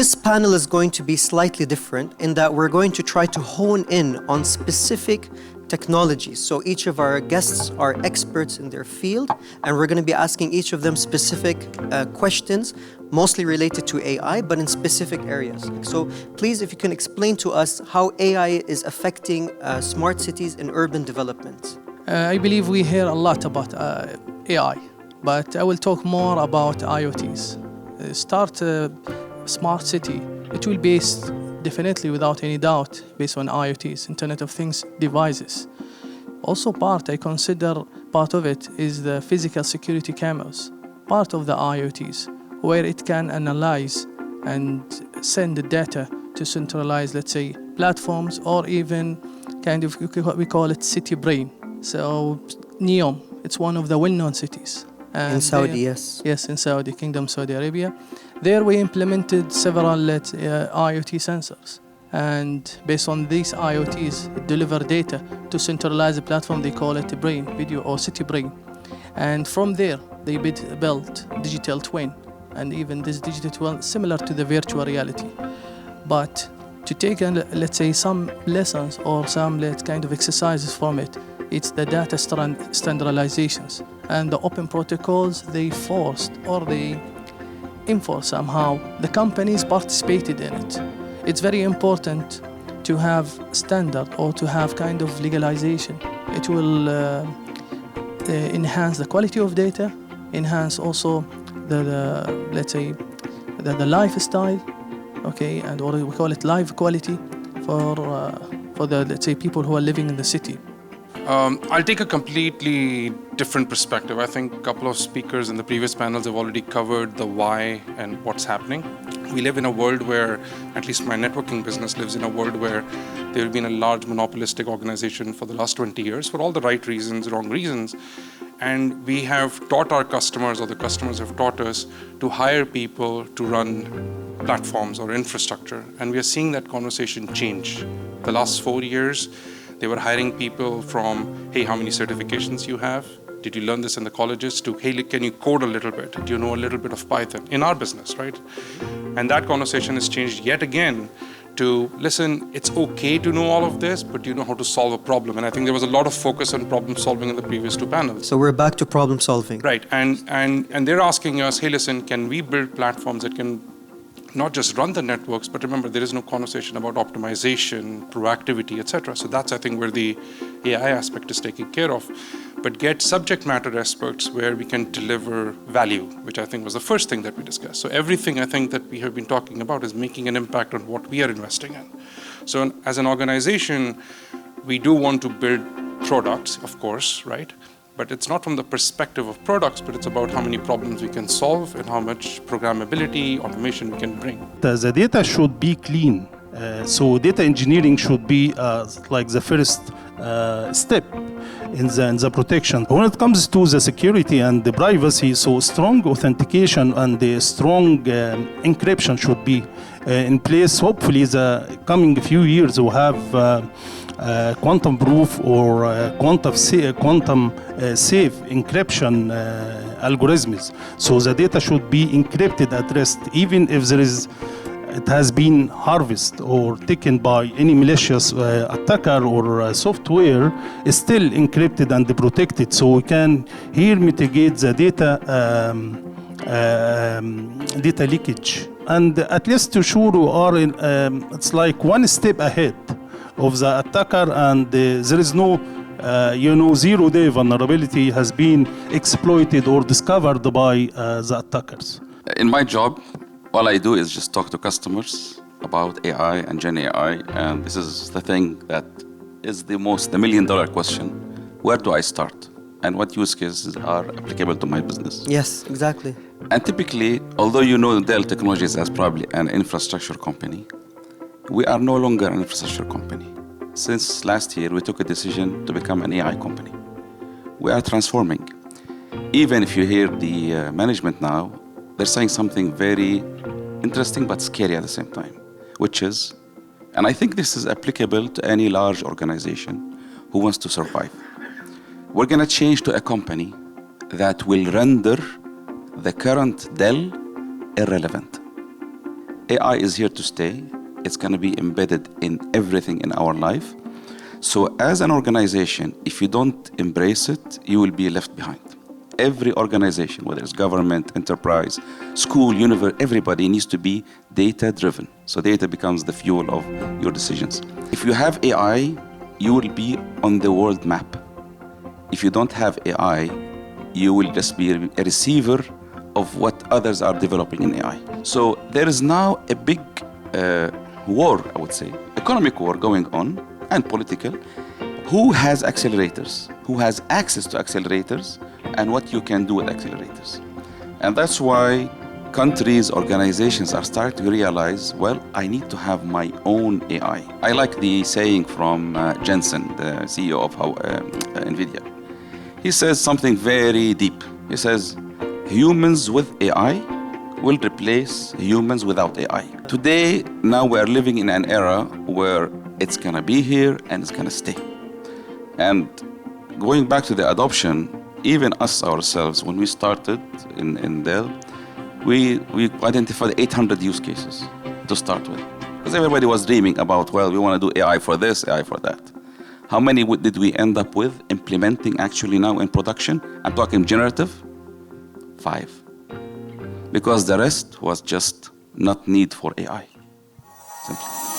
this panel is going to be slightly different in that we're going to try to hone in on specific technologies. So each of our guests are experts in their field, and we're going to be asking each of them specific questions, mostly related to AI, but in specific areas. So please, if you can explain to us how AI is affecting smart cities and urban development. I believe we hear a lot about AI, but I will talk more about IoTs. Start a smart city. It will be based, definitely without any doubt, based on IoTs, Internet of Things devices. Also I consider part of it is the physical security cameras, part of the IoTs, where it can analyze and send the data to centralized, let's say, platforms, or even kind of, we call it city brain. So Neom, it's one of the well-known cities. And in Saudi, yes. Yes, in Saudi Kingdom, Saudi Arabia. There we implemented several IoT sensors. And based on these IoTs, it deliver data to centralized platform, they call it brain, video or city brain. And from there, they built digital twin. And even this digital twin, similar to the virtual reality. But to take, let's say, some lessons or some kind of exercises from it, it's the data standardizations and the open protocols they forced or they enforced somehow. The companies participated in it. It's very important to have standard or to have kind of legalization. It will enhance the quality of data, enhance also let's say, the lifestyle, okay, and or we call it life quality for the, let's say, people who are living in the city. I'll take a completely different perspective. I think a couple of speakers in the previous panels have already covered the why and what's happening. We live in a world where, at least my networking business lives in a world where there has been a large monopolistic organization for the last 20 years for all the right reasons, wrong reasons. And we have taught our customers, or the customers have taught us, to hire people to run platforms or infrastructure. And we are seeing that conversation change. The last 4 years, they were hiring people from, hey, how many certifications you have? Did you learn this in the colleges? To, hey, can you code a little bit? Do you know a little bit of Python? In our business, right? And that conversation has changed yet again to, listen, it's okay to know all of this, but do you know how to solve a problem? And I think there was a lot of focus on problem solving in the previous two panels. So we're back to problem solving. Right, and they're asking us, hey, listen, can we build platforms that can not just run the networks, but remember, there is no conversation about optimization, proactivity, etc. So that's, I think, where the AI aspect is taken care of. But get subject matter experts where we can deliver value, which I think was the first thing that we discussed. So everything I think that we have been talking about is making an impact on what we are investing in. So as an organization, we do want to build products, of course, right? But it's not from the perspective of products, but it's about how many problems we can solve and how much programmability, automation we can bring. The data should be clean. So data engineering should be like the first step in the protection. When it comes to the security and the privacy, so strong authentication and the strong encryption should be in place. Hopefully, the coming few years we'll have quantum proof or quantum safe encryption algorithms. So the data should be encrypted at rest, even if it has been harvested or taken by any malicious attacker or software, is still encrypted and protected. So we can here mitigate the data leakage. And at least to sure we are in, it's like one step ahead of the attacker, and there is no, zero-day vulnerability has been exploited or discovered by the attackers. In my job, all I do is just talk to customers about AI and Gen AI, and this is the thing that is the million-dollar question. Where do I start? And what use cases are applicable to my business? Yes, exactly. And typically, although you know Dell Technologies as probably an infrastructure company, we are no longer an infrastructure company. Since last year, we took a decision to become an AI company. We are transforming. Even if you hear the management now, they're saying something very interesting but scary at the same time, which is, and I think this is applicable to any large organization who wants to survive. We're going to change to a company that will render the current Dell irrelevant. AI is here to stay. It's going to be embedded in everything in our life. So as an organization, if you don't embrace it, you will be left behind. Every organization, whether it's government, enterprise, school, university, everybody needs to be data-driven. So data becomes the fuel of your decisions. If you have AI, you will be on the world map. If you don't have AI, you will just be a receiver of what others are developing in AI. So there is now a big war, I would say, economic war going on, and political. Who has accelerators? Who has access to accelerators? And what you can do with accelerators. And that's why countries, organizations are starting to realize, well, I need to have my own AI. I like the saying from Jensen, the CEO of NVIDIA. He says something very deep. He says, humans with AI will replace humans without AI. Today, now we're living in an era where it's gonna be here and it's gonna stay. And going back to the adoption, even us ourselves, when we started in Dell, we identified 800 use cases to start with. Because everybody was dreaming about, well, we want to do AI for this, AI for that. How many did we end up with implementing actually now in production? I'm talking generative, 5. Because the rest was just not need for AI, simply.